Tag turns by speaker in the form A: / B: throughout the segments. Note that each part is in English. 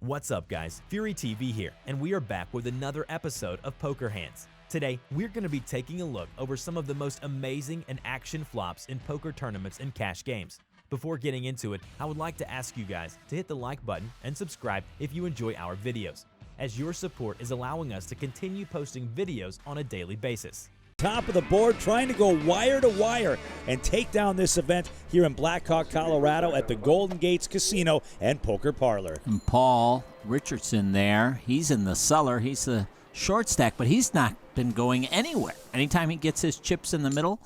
A: What's up, guys? FuryTV here, and we are back with another episode of Poker Hands. Today, we're going to be taking a look over some of the most amazing and action flops in poker tournaments and cash games. Before getting into it, I would like to ask you guys to hit the like button and subscribe if you enjoy our videos, as your support is allowing us to continue posting videos on a daily basis.
B: Top of the board, trying to go wire to wire and take down this event here in Black Hawk, Colorado at the Golden Gates Casino and Poker Parlor.
C: And Paul Richardson there, he's in the cellar. He's the short stack, but he's not been going anywhere. Anytime he gets his chips in the middle,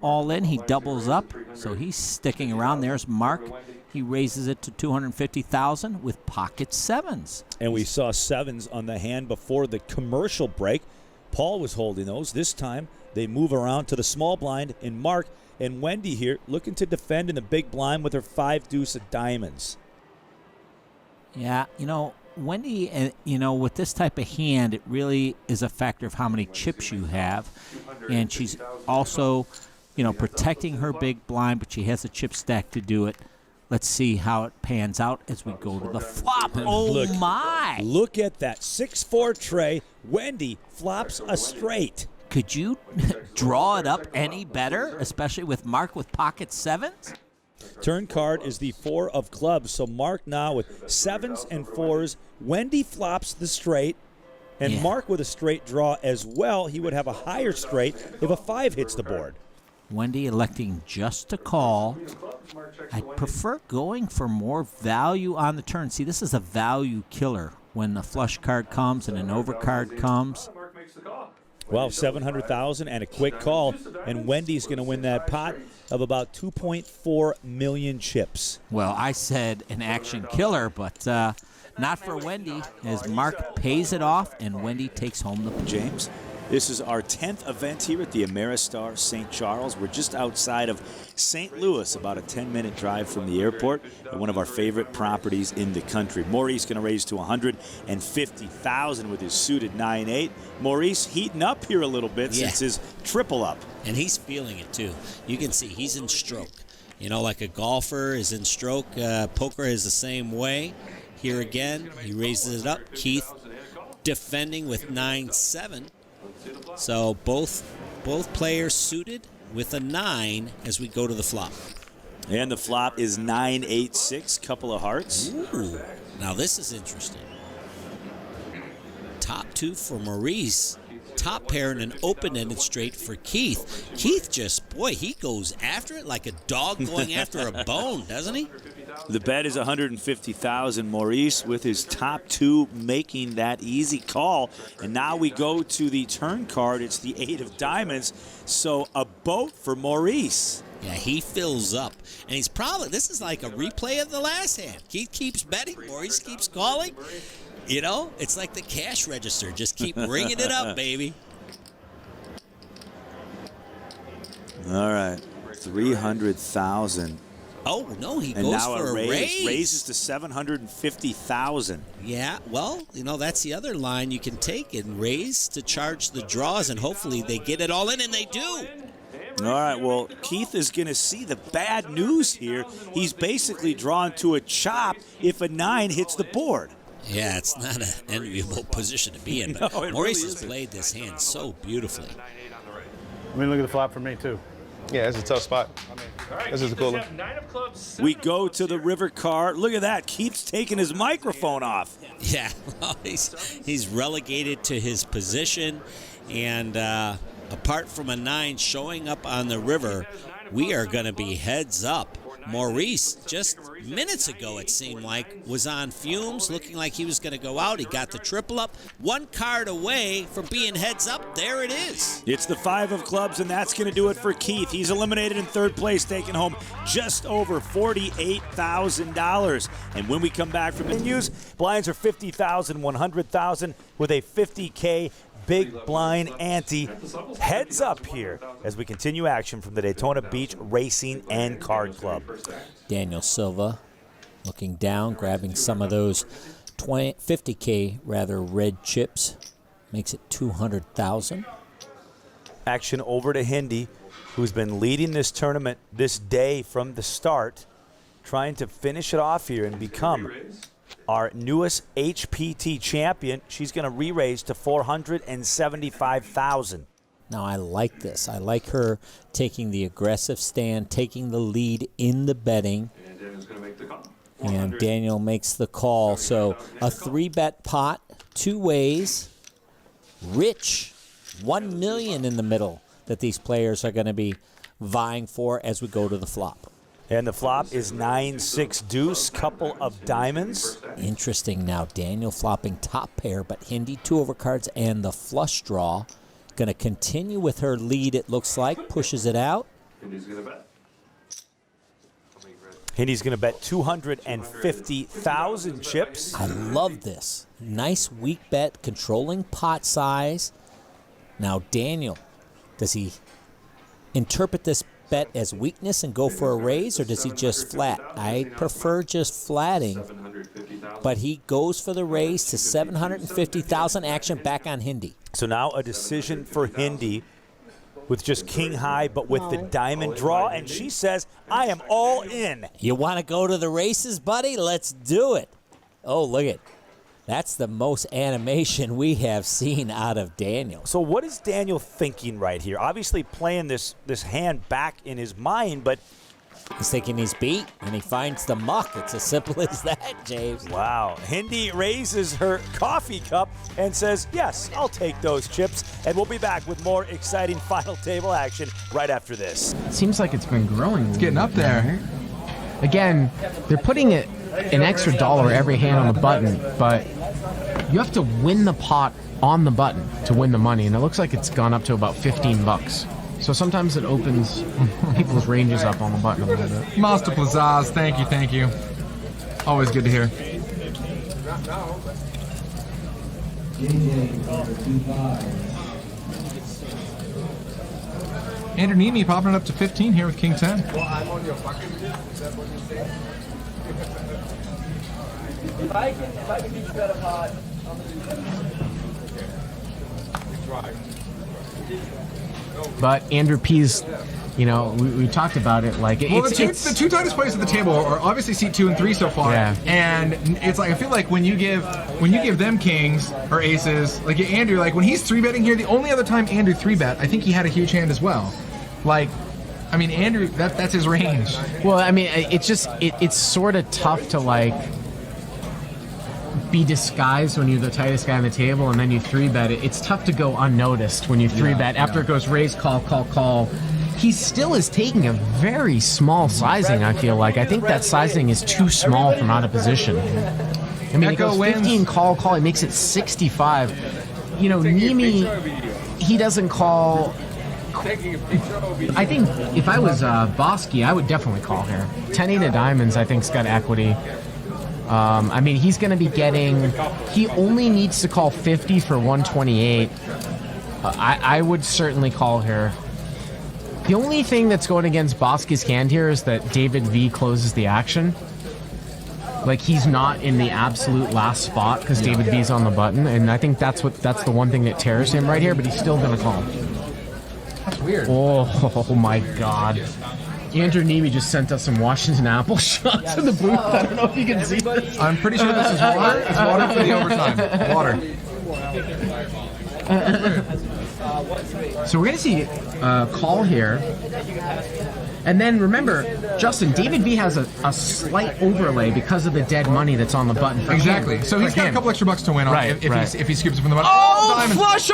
C: all in, he doubles up. So he's sticking around. There's Mark. He raises it to $250,000 with pocket sevens.
B: And we saw sevens on the hand before the commercial break. Paul was holding those. This time, they move around to the small blind, and Mark and Wendy here looking to defend in the big blind with her 5-deuce of diamonds.
C: Yeah, Wendy, with this type of hand, it really is a factor of how many chips you have. And she's also, protecting her big blind, but she has a chip stack to do it. Let's see how it pans out as we go to the flop. Oh, my.
B: Look at that 6-4 tray. Wendy flops a straight.
C: Could you draw it up any better, especially with Mark with pocket sevens?
B: Turn card is the 4 of clubs, so Mark now with sevens and 4s. Wendy flops the straight, and Mark with a straight draw as well. He would have a higher straight if a 5 hits the board.
C: Wendy electing just to call. I'd prefer going for more value on the turn. See, this is a value killer when the flush card comes and an overcard comes.
B: Well, $700,000 and a quick call, and Wendy's going to win that pot of about 2.4 million chips.
C: Well, I said an action killer, but not for Wendy, as Mark pays it off and Wendy takes home the
B: James. This is our 10th event here at the Ameristar St. Charles. We're just outside of St. Louis, about a 10-minute drive from the airport, and one of our favorite properties in the country. Maurice going to raise to $150,000 with his suited 9-8. Maurice heating up here a little bit since his triple up.
D: And he's feeling it, too. You can see he's in stroke. Like a golfer is in stroke. Poker is the same way. Here again, he raises it up. Keith defending with 9-7. So both players suited with a 9 as we go to the flop.
B: And the flop is 9-8-6, couple of hearts.
D: Ooh, now this is interesting. Top 2 for Maurice. Top pair and an open-ended straight for Keith. Keith he goes after it like a dog going after a bone, doesn't he?
B: The bet is $150,000. Maurice with his top 2 making that easy call. And now we go to the turn card. It's the 8 of diamonds. So a boat for Maurice.
D: Yeah, he fills up. And he's this is like a replay of the last hand. Keith keeps betting. Maurice keeps calling. It's like the cash register. Just keep ringing it up, baby.
B: All right, $300,000.
D: Oh, no, he
B: and
D: goes
B: now
D: for a raise.
B: Raises to $750,000.
D: Yeah, well, that's the other line you can take and raise to charge the draws, and hopefully they get it all in, and they do.
B: All right, well, Keith is going to see the bad news here. He's basically drawn to a chop if a 9 hits the board.
D: Yeah, it's not an enviable position to be in. But
B: No,
D: Maurice has played this hand so beautifully.
E: Look at the flop for me, too.
F: Yeah, it's a tough spot. This is a cool one.
B: We go to the river card. Look at that. Keith's taking his microphone off.
D: Yeah, well, he's relegated to his position. And apart from a 9 showing up on the river, we are going to be heads up. Maurice, just minutes ago it seemed like, was on fumes, looking like he was going to go out. He got the triple up. 1 card away from being heads up. There it is.
B: It's the 5 of clubs, and that's going to do it for Keith. He's eliminated in 3rd place, taking home just over $48,000. And when we come back from the news, blinds are $50,000, $100,000 with a $50K big blind ante. Heads up here as we continue action from the Daytona Beach Racing and Card Club.
C: Daniel Silva looking down, grabbing some of those 50K red chips. Makes it $200,000.
B: Action over to Hindi, who's been leading this tournament this day from the start, trying to finish it off here and become our newest HPT champion. She's going to re-raise to $475,000.
C: Now, I like this. I like her taking the aggressive stand, taking the lead in the betting. And Daniel makes the call. So a 3-bet pot, 2 ways. Rich, $1 million in the middle that these players are going to be vying for as we go to the flop.
B: And the flop is 9-6 deuce, couple of diamonds.
C: Interesting now, Daniel flopping top pair, but Hindi 2 overcards and the flush draw. Going to continue with her lead, it looks like, pushes it out.
B: Hindy's going to bet 250,000 chips.
C: I love this. Nice weak bet, controlling pot size. Now, Daniel, does he interpret this bet as weakness and go for a raise, or does he just flat? I prefer just flatting, but he goes for the raise to 750,000. Action back on Hindi.
B: So now a decision for Hindi with just king high, but with the diamond draw, and she says, I am all in.
C: You want to go to the races, buddy? Let's do it. Oh, look at that's the most animation we have seen out of Daniel.
B: So what is Daniel thinking right here? Obviously playing this hand back in his mind, but
C: he's thinking he's beat, and he finds the muck. It's as simple as that, James.
B: Wow. Hindi raises her coffee cup and says, yes, I'll take those chips. And we'll be back with more exciting final table action right after this.
G: Seems like it's been growing.
H: It's getting up there.
G: Again, they're putting it an extra $1 every hand on the button, but you have to win the pot on the button to win the money, and it looks like it's gone up to about $15. So sometimes it opens people's ranges up on the button a little bit.
H: Master Plazaz, thank you. Always good to hear. Andrew Nemi popping it up to 15 here with King 10.
I: Well, I'm on your bucket. Is that what you're saying? If I can beat you at a pot, I'm going to do that.
G: But Andrew P's, you know, we talked about it. Like,
H: well, the two tightest players at the table are obviously seat 2 and 3 so far.
G: Yeah.
H: And it's like, I feel like when you give them kings or aces, like Andrew, like when he's 3-betting here, the only other time Andrew 3-bet, I think he had a huge hand as well. Like, I mean, Andrew, that's his range.
G: Well, I mean, it's sort of tough to like be disguised when you're the tightest guy on the table and then you 3-bet it. It's tough to go unnoticed when you 3-bet after it goes raise, call, call, call. He still is taking a very small sizing, I feel like. I think that sizing is too small from out of position. I mean, it goes 15 call, call. He makes it 65. You know, Nemi, he doesn't call. I think if I was Bosque, I would definitely call here. 10-8 of diamonds, I think, has got equity. I mean, he's going to be getting... He only needs to call 50 for 128. I would certainly call here. The only thing that's going against Bosque's hand here is that David V closes the action. Like, he's not in the absolute last spot because David V's on the button, and I think that's the one thing that tears him right here, but he's still going to call.
H: That's weird.
G: Oh my God. Andrew Nemi just sent us some Washington apple shots in the booth. I don't know if you can see this.
H: I'm pretty sure this is water. It's water for the overtime. Water.
G: So we're going to see call here. And then remember, Justin, David V has a slight overlay because of the dead money that's on the button.
H: Exactly. So he's got a couple extra bucks to win on if he scoops it from the button.
G: Oh, flush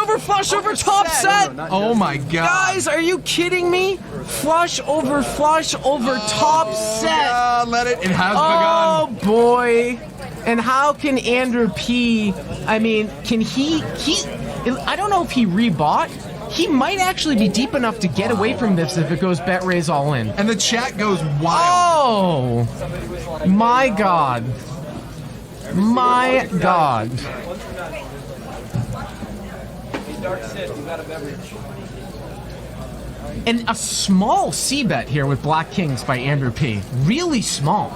G: over top set.
H: Oh my God.
G: Guys, are you kidding me? Flush over top set.
H: Let it. It has begun.
G: Oh boy. And how can Andrew P, I mean, can he I don't know if he rebought. He might actually be deep enough to get away from this if it goes bet raise all in.
H: And the chat goes wild.
G: Oh, my God. My God. And a small C bet here with Black Kings by Andrew P. Really small.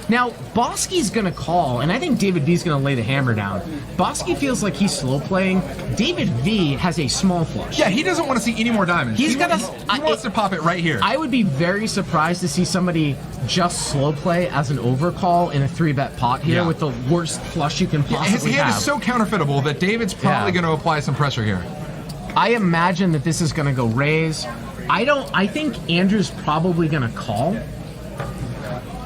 G: Now, Bosque's going to call, and I think David V's going to lay the hammer down. Bosque feels like he's slow playing. David V has a small flush.
H: Yeah, he doesn't want to see any more diamonds. He wants to pop it right here.
G: I would be very surprised to see somebody just slow play as an overcall in a 3-bet pot here with the worst flush you can possibly have.
H: His hand is so counterfeitable that David's probably going to apply some pressure here.
G: I imagine that this is going to go raise. I think Andrew's probably going to call.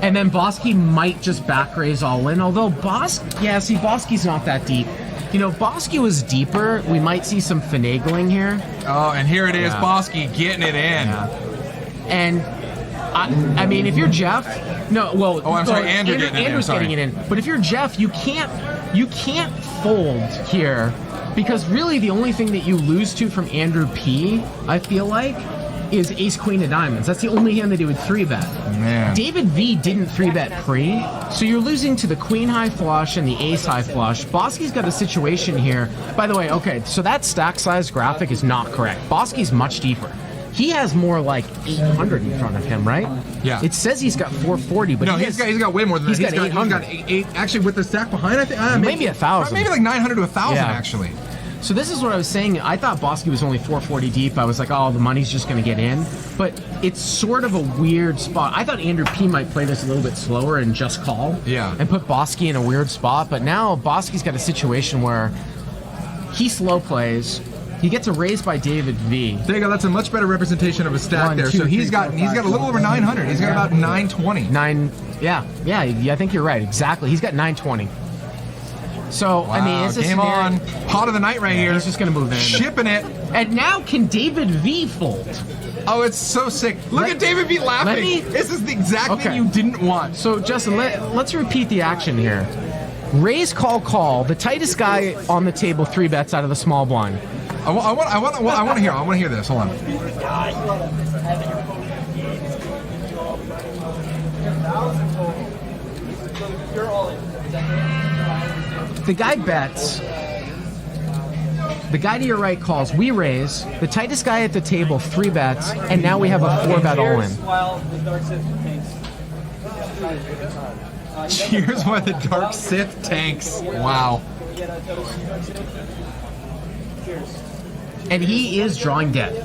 G: And then Bosque might just back raise all in. Although Bosque's not that deep. You know, Bosque was deeper. We might see some finagling here.
H: Oh, and here it is, Bosque getting it in.
G: Yeah. And I mean, if you're Jeff, Andrew's getting it in. But if you're Jeff, you can't fold here, because really the only thing that you lose to from Andrew P, I feel like, is ace queen of diamonds. That's the only hand that he would 3-bet.
H: Man.
G: David V didn't 3-bet pre, so you're losing to the queen high flush and the ace high flush. Bosque's got a situation here. By the way, okay, so that stack size graphic is not correct. Bosque's much deeper. He has more like 800 in front of him, right?
H: Yeah.
G: It says he's got 440, but
H: he's got way more than that.
G: He's got 800.
H: He's got actually, with the stack behind, I think
G: maybe 1,000.
H: Maybe like 900 to 1,000 actually.
G: So this is what I was saying. I thought Bosque was only 440 deep. I was like, oh, the money's just going to get in. But it's sort of a weird spot. I thought Andrew P might play this a little bit slower and just call.
H: Yeah.
G: And put Bosque in a weird spot. But now Bosque's got a situation where he slow plays. He gets a raise by David V.
H: There you go. That's a much better representation of a stack there. So he's got a little over 900. He's got about 920.
G: Yeah, I think you're right. Exactly. He's got 920. So,
H: wow,
G: I mean, it's
H: game on. Pot of the night right here.
G: He's just going to move in.
H: Shipping it.
G: And now can David V fold?
H: Oh, it's so sick. Look at David V laughing. This is the exact thing you didn't want.
G: So, Justin, let's repeat the action here. Raise, call. The tightest guy on the table 3-bets out of the small blind.
H: I want to hear this. Hold on.
G: The guy bets. The guy to your right calls. We raise. The tightest guy at the table 3-bets, and now we have a 4-bet all-in.
H: Cheers while the dark Sith tanks. Wow.
G: And he is drawing dead.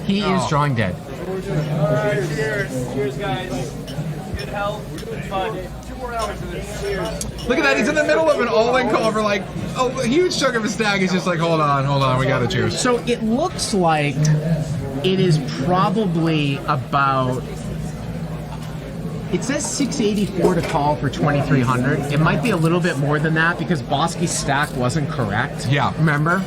G: He is drawing dead.
I: Cheers, guys. Good health. Good fun. 2 more hours of this. Cheers.
H: Look at that. He's in the middle of an all-in call for like a huge chunk of his stack. He's just like, hold on. We got to cheers.
G: So it looks like it is probably about... It says 684 to call for 2,300. It might be a little bit more than that because Bosque's stack wasn't correct.
H: Yeah.
G: Remember?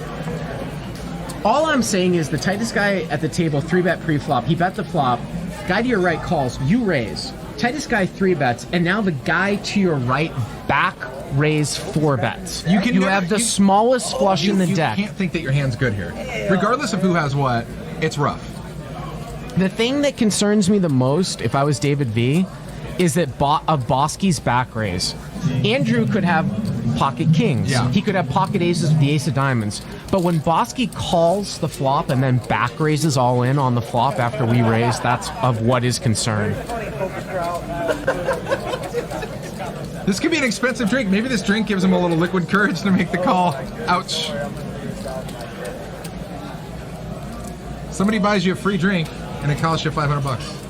G: All I'm saying is the tightest guy at the table 3-bet pre-flop. He bet the flop. Guy to your right calls. You raise. Tightest guy 3-bets. And now the guy to your right back raise 4-bets. You have the smallest flush in the deck.
H: You can't think that your hand's good here. Regardless of who has what, it's rough.
G: The thing that concerns me the most, if I was David V, is that of Bosque's back raise. Andrew could have pocket kings.
H: Yeah.
G: He could have pocket aces with the ace of diamonds. But when Bosque calls the flop and then back raises all in on the flop after we raise, that's of what is concerned.
H: This could be an expensive drink. Maybe this drink gives him a little liquid courage to make the call. Ouch. Somebody buys you a free drink and it costs you $500.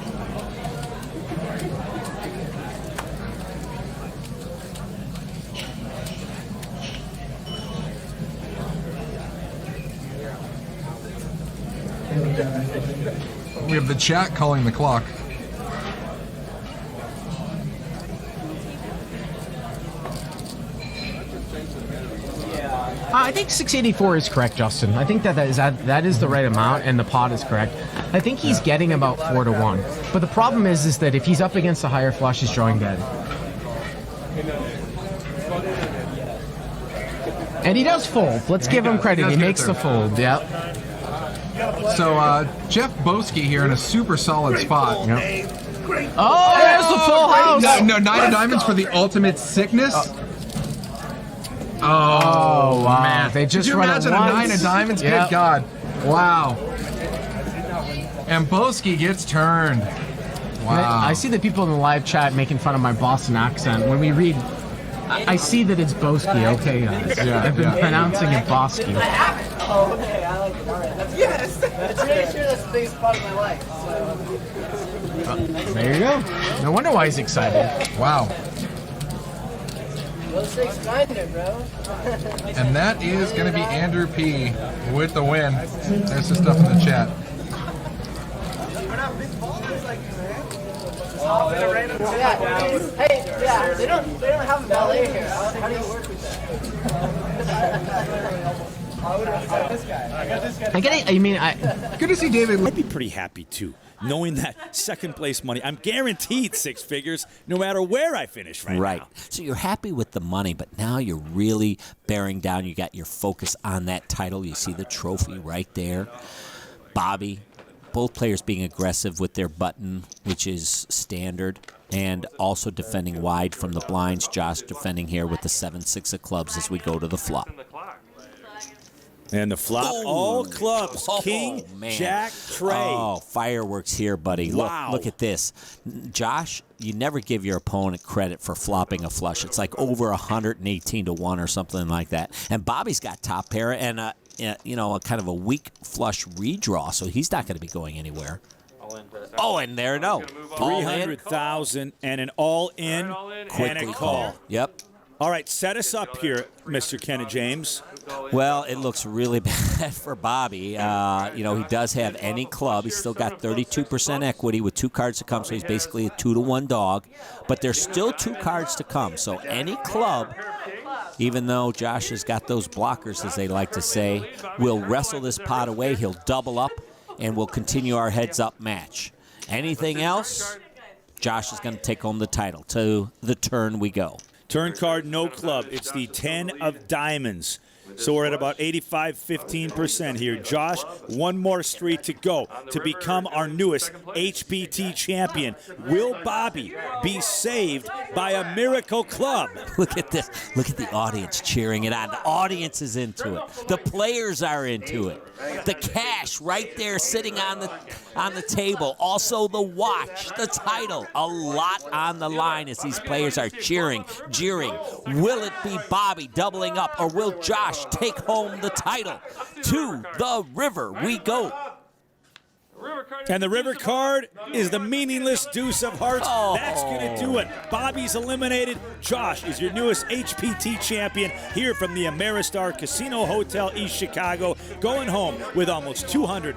H: We have the chat calling the clock.
G: I think 684 is correct, Justin. I think that is the right amount, and the pot is correct. I think he's getting about 4 to 1. But the problem is that if he's up against a higher flush, he's drawing dead. And he does fold. Let's give him credit. He makes the fold. Yep.
H: So Jeff Bosque here in a super solid spot.
G: Yep. Oh, there's the full house.
H: No, 9 of diamonds for the ultimate sickness.
G: Oh, wow.
H: Man.
G: They just
H: Could you
G: run
H: imagine
G: it
H: a
G: once?
H: 9 of diamonds?
G: Yep.
H: Good God. Wow. And Bosque gets turned. Wow.
G: I see the people in the live chat making fun of my Boston accent. When we read, I see that it's bosque. Okay, guys.
H: Yeah,
G: I've been pronouncing it bosque.
I: Oh, okay, I like it. All right, that's yes. That's really sure that's the biggest part of my life. So.
G: There you go. No wonder why he's excited.
H: Wow.
I: Those 6-9 bro.
H: And that is going to be Andrew P. with the win. There's the stuff in the chat.
I: Yeah. Hey, yeah. They don't have a ballet here. How do you work with that?
H: Good to see David.
B: I'd be pretty happy too, knowing that second place money, I'm guaranteed 6 figures no matter where I finish right now.
D: So you're happy with the money, but now you're really bearing down. You got your focus on that title. You see the trophy right there. Bobby, both players being aggressive with their button, which is standard, and also defending wide from the blinds. Josh defending here with the 7-6 of clubs as we go to the flop.
B: And the flop, all clubs, king, jack, trey.
D: Oh, fireworks here, buddy.
B: Wow.
D: Look at this. Josh, you never give your opponent credit for flopping a flush. It's like over 118 to 1 or something like that. And Bobby's got top pair and a kind of a weak flush redraw, so he's not going to be going anywhere. Oh, and there, no.
B: 300,000 and an all-in and a call.
D: Yep.
B: All right, set us up here, Mr. Kenneth James.
D: Well, it looks really bad for Bobby. He does have any club. He's still got 32% equity with 2 cards to come, so he's basically a 2-to-1 dog. But there's still 2 cards to come, so any club, even though Josh has got those blockers, as they like to say, will wrestle this pot away. He'll double up, and we'll continue our heads-up match. Anything else, Josh is going to take home the title. To the turn we go.
B: Turn card, no club. It's the 10 of diamonds. So we're at about 85-15% here. Josh, one more street to go to become our newest HPT champion. Will Bobby be saved by a miracle club?
D: Look at this. Look at the audience cheering it on. The audience is into it. The players are into it. The cash right there sitting on the table. Also the watch, the title. A lot on the line as these players are cheering, jeering. Will it be Bobby doubling up, or will Josh take home the title? To the river we go.
B: And the river card is the meaningless deuce of hearts. That's going to do it. Bobby's eliminated. Josh is your newest HPT champion here from the Ameristar Casino Hotel East Chicago, going home with almost 200.